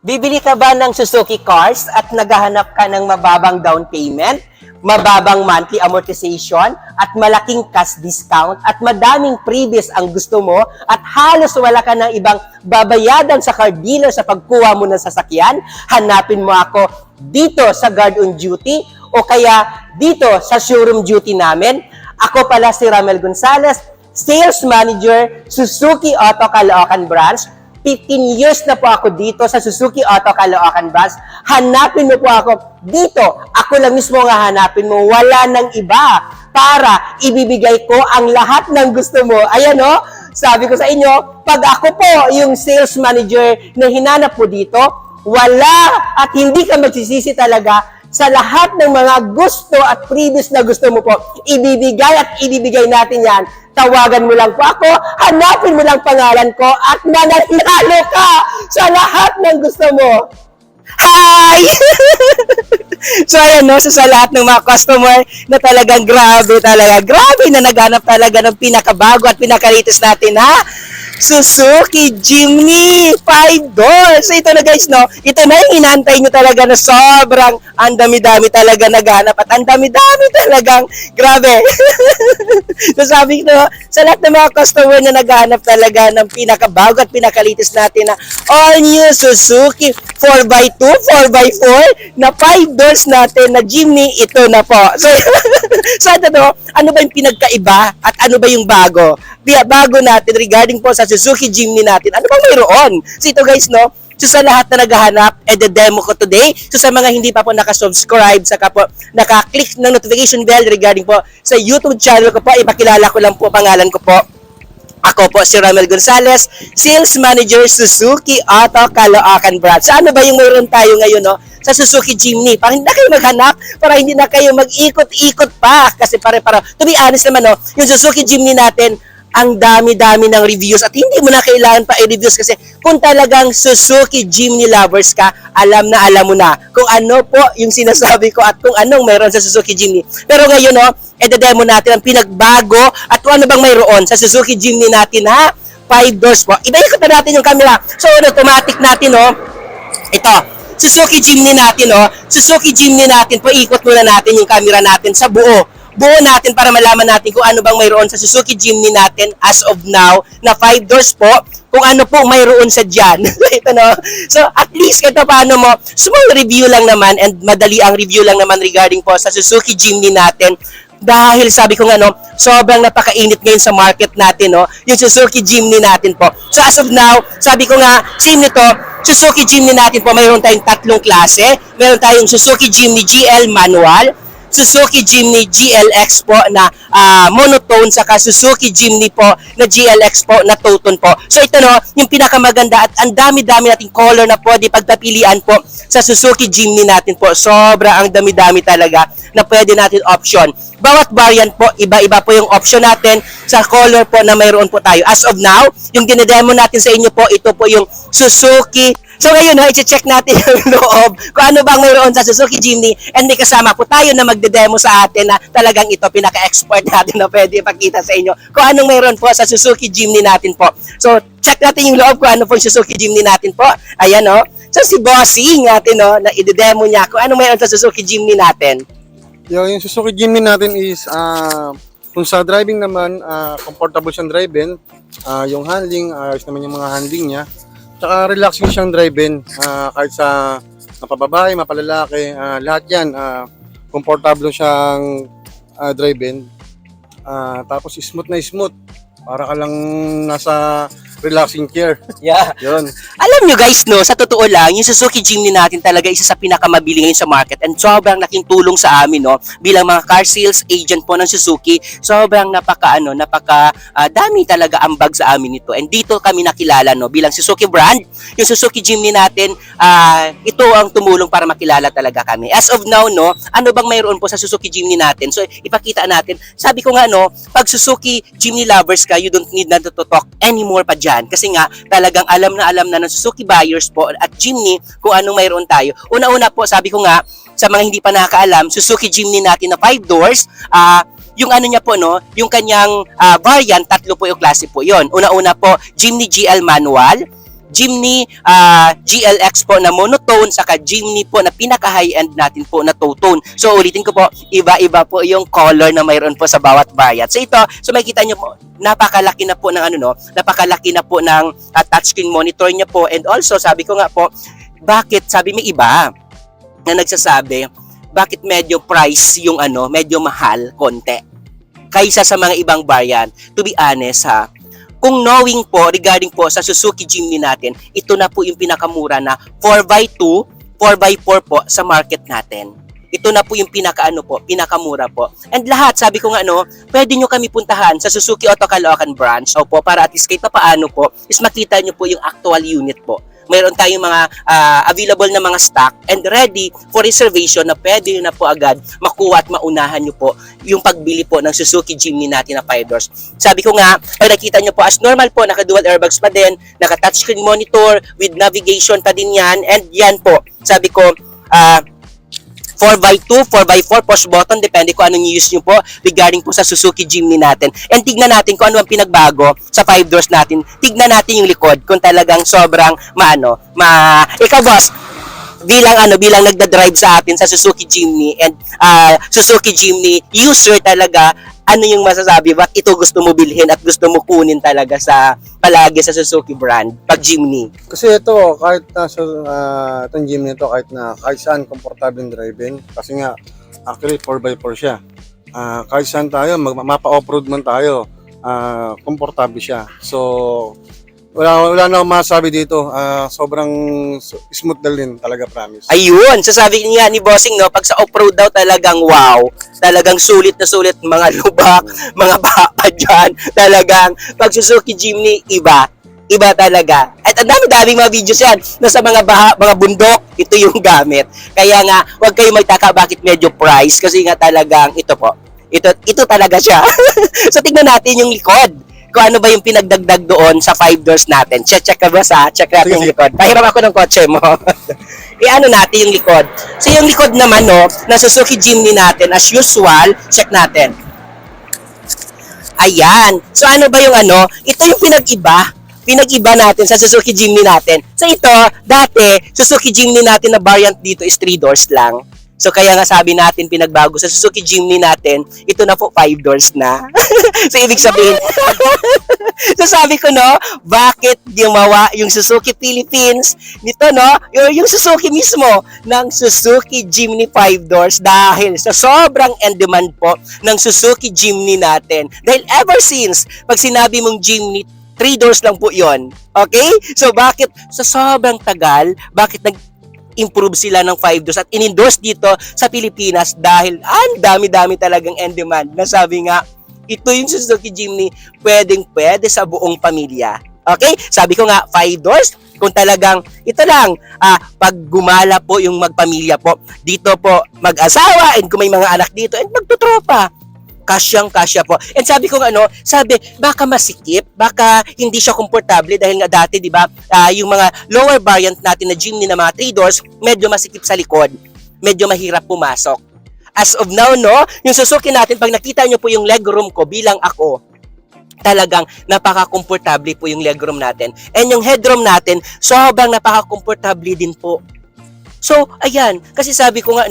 Bibili ka ba ng Suzuki cars at naghahanap ka ng mababang down payment, mababang monthly amortization, at malaking cash discount, at madaming previous ang gusto mo, at halos wala ka ng ibang babayadan sa car dealer sa pagkuha mo ng sasakyan? Hanapin mo ako dito sa Guard on Duty o kaya dito sa showroom duty namin. Ako pala si Ramel Gonzalez, Sales Manager, Suzuki Auto Caloocan Branch. 15 years na po ako dito sa Suzuki Auto Caloocan Branch. Hanapin mo po ako dito. Ako lang mismo nga hanapin mo. Wala nang iba para ibibigay ko ang lahat ng gusto mo. Ayan o, sabi ko sa inyo, pag ako po yung sales manager na hinanap po dito, wala at hindi ka magsisisi talaga sa lahat ng mga gusto at previous na gusto mo po. Ibibigay natin yan. Tawagan mo lang po ako, hanapin mo lang pangalan ko, at mananalo ka sa lahat ng gusto mo. Hi! So ayan no, so sa lahat ng mga customer na talagang grabe na naghanap talaga ng pinakabago at pinaka-latest natin ha, Suzuki Jimny 5 doors. So ito na guys no, ito na yung inantay nyo talaga na sobrang ang dami-dami talaga naghanap at ang dami-dami talagang grabe. So sabi ko, sa lahat ng mga customer na naghanap talaga ng pinakabago at pinaka-latest natin na all new Suzuki 4x2, 4x4 na 5 doors natin na Jimny, ito na po. So, so ito no, ano ba yung pinagkaiba at ano ba yung bago? Bago natin regarding po sa Suzuki Jimny natin. Ano bang mayroon? So ito guys no, so sa lahat na naghahanap, demo ko today. So sa mga hindi pa po nakasubscribe, saka po naka-click ng notification bell regarding po sa YouTube channel ko po, ipakilala ko lang po pangalan ko po. Ako po si Ramel Gonzalez, Sales Manager Suzuki Auto Caloocan Branch. So ano ba yung mayroon tayo ngayon no? Sa Suzuki Jimny, para hindi na kayo maghanap, para hindi na kayo mag-ikot-ikot pa. Kasi pare-para, to be honest naman no, yung Suzuki Jimny natin, ang dami-dami ng reviews at hindi mo na kailangan pa i-reviews kasi kung talagang Suzuki Jimny lovers ka, alam mo na kung ano po yung sinasabi ko at kung anong mayroon sa Suzuki Jimny. Pero ngayon no, demo natin ang pinagbago at kung ano bang mayroon sa Suzuki Jimny natin ha, 5 doors po. Iba-ikot na natin yung camera. So automatic natin no, ito, Suzuki Jimny natin no, Suzuki Jimny natin po, ikot muna natin yung camera natin sa buo natin para malaman natin kung ano bang mayroon sa Suzuki Jimny natin as of now na 5 doors po, kung ano po mayroon sa dyan. Ito no. So at least ito paano mo, small review lang naman and madali ang review lang naman regarding po sa Suzuki Jimny natin. Dahil sabi ko nga no, sobrang napakainit ngayon sa market natin no, yung Suzuki Jimny natin po. So as of now, sabi ko nga, same nito, Suzuki Jimny natin po, mayroon tayong tatlong klase. Meron tayong Suzuki Jimny GL manual, Suzuki Jimny GLX po na monotone, saka Suzuki Jimny po na GLX po na two-tone po. So ito no, yung pinakamaganda at ang dami-dami nating color na pwede pagpapilian po sa Suzuki Jimny natin po. Sobra ang dami-dami talaga na pwede natin option. Bawat variant po, iba-iba po yung option natin sa color po na mayroon po tayo. As of now, yung dinedemo natin sa inyo po, ito po yung Suzuki. So ngayon, i-check natin yung loob kung ano bang mayroon sa Suzuki Jimny, and may kasama po tayo na magde-demo sa atin na talagang ito pinaka-expert natin na pwede ipakita sa inyo kung anong mayroon po sa Suzuki Jimny natin po. So check natin yung loob kung ano po yung Suzuki Jimny natin po. Ayan o. So si Bossing natin o, na i-demo niya kung anong mayroon sa Suzuki Jimny natin. Yung Suzuki Jimny natin is kung sa driving naman, comfortable siyang driving, yung handling, ayos naman yung mga handling niya. Tsaka relaxing siyang drive-in, kahit sa mapababae, mapalalaki, lahat yan, komportable siyang drive-in. Tapos smooth na smooth, para ka lang nasa relaxing chair. Yeah. Yun. Alam nyo guys, no, sa totoo lang, yung Suzuki Jimny natin talaga isa sa pinakamabili ngayon sa market and sobrang laking tulong sa amin, no, bilang mga car sales agent po ng Suzuki. Sobrang dami talaga ambag sa amin nito. And dito kami nakilala, no, bilang Suzuki brand, yung Suzuki Jimny natin, ito ang tumulong para makilala talaga kami. As of now, no, ano bang mayroon po sa Suzuki Jimny natin? So, ipakita natin. Sabi ko nga, no, pag Suzuki Jimny lovers ka, you don't need na to talk anymore pa dyan. Kasi nga, talagang alam na ng Suzuki buyers po at Jimny kung anong mayroon tayo. Una-una po, sabi ko nga, sa mga hindi pa nakakaalam, Suzuki Jimny natin na 5 doors, yung ano niya po, no, yung kanyang variant, tatlo po yung klase po yon. Una-una po, Jimny GL manual, Jimny GLX po na monotone, saka Jimny po na pinaka high-end natin po na two-tone. So ulitin ko po, iba-iba po yung color na mayroon po sa bawat variant. So ito, so makikita nyo po, napakalaki na po ng napakalaki na po ng touchscreen monitor niya po. And also, sabi ko nga po, bakit sabi may iba na nagsasabi, bakit medyo price yung medyo mahal konti kaysa sa mga ibang variant. To be honest ha, kung knowing po regarding po sa Suzuki Jimny natin, ito na po yung pinakamura na 4x2, 4x4 po sa market natin. Ito na po yung pinakamura po. And lahat, sabi ko nga pwede nyo kami puntahan sa Suzuki Auto Caloocan branch. Opo, para at least kahit paano po, is makita nyo po yung actual unit po. Mayroon tayong mga available na mga stock and ready for reservation na pwede nyo na po agad makuha at maunahan nyo po yung pagbili po ng Suzuki Jimny natin na 5 doors. Sabi ko nga, ay nakita nyo po as normal po, naka-dual airbags pa din, naka-touchscreen monitor with navigation pa din yan, and yan po, sabi ko, 4x2, 4x4 push button, depende kung anong use nyo po regarding po sa Suzuki Jimny natin. And tignan natin kung ano ang pinagbago sa 5 doors natin. Tignan natin yung likod kung talagang sobrang ikaw boss, bilang nagda-drive sa atin sa Suzuki Jimny and Suzuki Jimny user talaga, ano yung masasabi? Ba't ito gusto mo bilhin at gusto mo kunin talaga palagi sa Suzuki brand pag Jimny? Kasi ito, kahit nasa itong Jimny ito, kahit saan komportable yung driving, kasi nga, actually 4x4 siya. Kahit saan tayo, mapa-off-road man tayo, komportable siya. So, wala na akong masabi dito. Sobrang smooth na din talaga, promise. Ayun, sasabi niya ni Bossing, pag sa off-road daw talagang wow, talagang sulit na sulit, mga lubak, mga baka dyan, talagang pag Suzuki Jimny, iba talaga. At ang dami-daming mga videos yan, na sa mga bundok, ito yung gamit. Kaya nga, huwag kayo magtaka bakit medyo price, kasi nga talagang ito po, ito talaga siya. So tingnan natin yung likod. Kung ano ba yung pinagdagdag doon sa 5 doors natin. Check ka ba check natin yung likod. Pahiram ako ng kotse mo. Iano natin yung likod. So yung likod naman na Suzuki Jimny natin, as usual, check natin. Ayan. So ano ba yung ito yung pinag-iba natin sa Suzuki Jimny natin. So ito, dati, Suzuki Jimny natin na variant dito is 3 doors lang. So kaya nga sabi natin pinagbago sa Suzuki Jimny natin, ito na po 5 doors na. So ibig sabihin, so sabi ko bakit gumawa yung Suzuki Philippines nito yung Suzuki mismo ng Suzuki Jimny 5 doors dahil sa sobrang in-demand po ng Suzuki Jimny natin. Dahil ever since, pag sinabi mong Jimny, 3 doors lang po yon. Okay? So bakit sa sobrang tagal, bakit improve sila ng 5 doors at in-endorse dito sa Pilipinas dahil ang dami-dami talagang end demand. Nasabi nga, ito yung Suzuki Jimny, pwedeng-pwede sa buong pamilya. Okay? Sabi ko nga, 5 doors, kung talagang, ito lang, pag gumala po yung magpamilya po, dito po mag-asawa, and kung may mga anak dito, and magtutropa. Kasyang-kasya po. And sabi ko baka masikip, baka hindi siya komportable dahil nga dati, di ba, yung mga lower variant natin na Jimny na mga 3 doors, medyo masikip sa likod. Medyo mahirap pumasok. As of now, yung Suzuki natin, pag nakita nyo po yung legroom ko bilang ako, talagang napaka-komportable po yung legroom natin. And yung headroom natin, sobrang napaka-komportable din po. So, ayan, kasi sabi ko nga,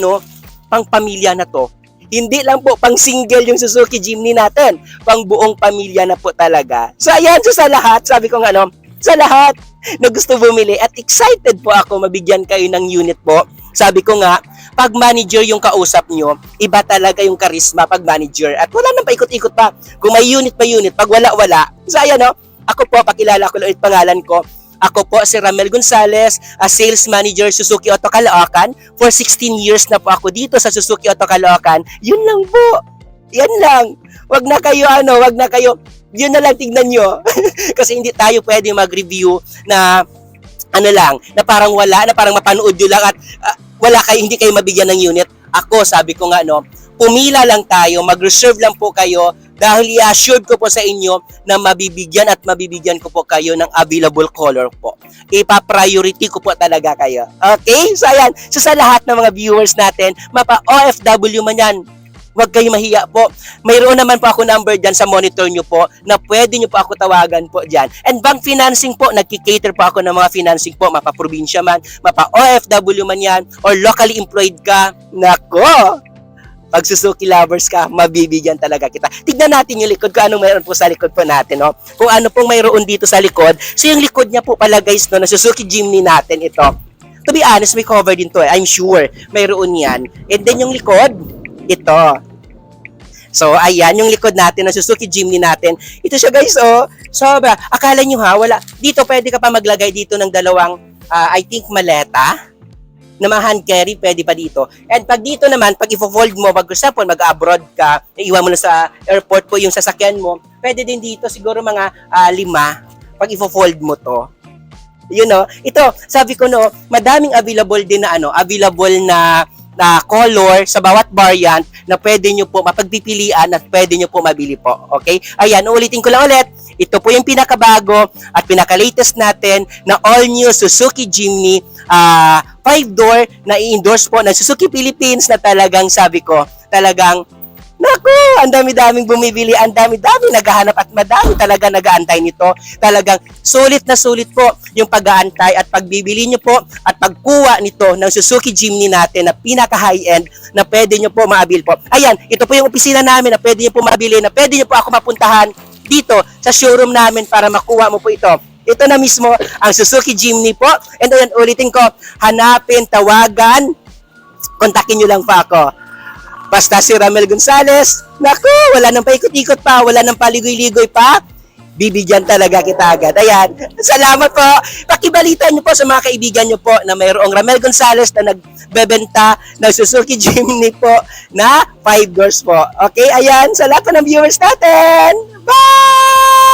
pang pamilya na to, hindi lang po pang single yung Suzuki Jimny natin, pang buong pamilya na po talaga. So ayan, sa lahat, sabi ko nga sa lahat na gusto bumili at excited po ako mabigyan kayo ng unit po. Sabi ko nga, pag manager yung kausap nyo, iba talaga yung charisma pag manager. At wala nang paikot-ikot pa. Kung may unit, pag wala. So ayan ako po, pakilala ko ulit pangalan ko. Ako po si Ramel Gonzalez, Sales Manager Suzuki Auto Caloocan. For 16 years na po ako dito sa Suzuki Auto Caloocan. Yun lang po. Yan lang. Wag na kayo. Yun na lang, tignan nyo. Kasi hindi tayo pwede mag-review na na parang wala, na parang mapanood nyo lang at hindi kayo mabigyan ng unit. Ako, sabi ko nga pumila lang tayo, mag-reserve lang po kayo dahil i-assure ko po sa inyo na mabibigyan ko po kayo ng available color po. Ipa-priority ko po talaga kayo. Okay? So ayan, sa lahat ng mga viewers natin, mapa OFW man yan, Huwag kayo mahiya po. Mayroon naman po ako number dyan sa monitor nyo po na pwede nyo po ako tawagan po dyan. And bank financing po, nagkikater po ako ng mga financing po, mapa-probinsya man, mapa-OFW man yan, or locally employed ka. Nako! Pag Suzuki lovers ka, mabibigyan talaga kita. Tignan natin yung likod kung anong mayroon po sa likod po natin, no? Kung ano pong mayroon dito sa likod. So yung likod niya po pala guys, no, na Suzuki Jimny natin ito. To be honest, may cover din to eh. I'm sure mayroon yan. And then yung likod, ito. So, ayan, yung likod natin, ng Suzuki Jimny natin. Ito siya guys, oh. Sobra. Akala nyo ha, wala. Dito, pwede ka pa maglagay dito ng dalawang, I think, maleta. Na mga hand carry, pwede pa dito. And pag dito naman, pag i-fold mo, pag example, mag-abroad ka, iwan mo na sa airport po yung sasakyan mo, pwede din dito, siguro mga 5, pag i-fold mo to. You know, ito, sabi ko no, madaming available din na available na color sa bawat variant na pwede nyo po mapagpipilian at pwede nyo po mabili po. Okay? Ayan, ulitin ko lang ulit. Ito po yung pinakabago at pinaka-latest natin na all-new Suzuki Jimny 5-door na i-endorse po ng Suzuki Philippines na talagang sabi ko, talagang naku, ang dami-daming bumibili, ang dami-dami naghahanap at madami talaga nag-aantay nito. Talagang sulit na sulit po yung pag-aantay at pagbibili nyo po at pagkuha nito ng Suzuki Jimny natin na pinaka-high-end na pwede nyo po maabil po. Ayan, ito po yung opisina namin na pwede nyo po mabili, na pwede nyo po ako mapuntahan dito sa showroom namin para makuha mo po ito. Ito na mismo ang Suzuki Jimny po. And ayan, ulitin ko, hanapin, tawagan, kontakin nyo lang pa ako. Basta si Ramel Gonzales, naku, wala nang paikot-ikot pa, wala nang paligoy-ligoy pa, bibigyan talaga kita agad. Ayan, salamat po. Pakibalita nyo po sa mga kaibigan nyo po na mayroong Ramel Gonzales na nagbebenta ng Suzuki Jimny po na 5 doors po. Okay, ayan, sa lahat po ng viewers natin. Bye!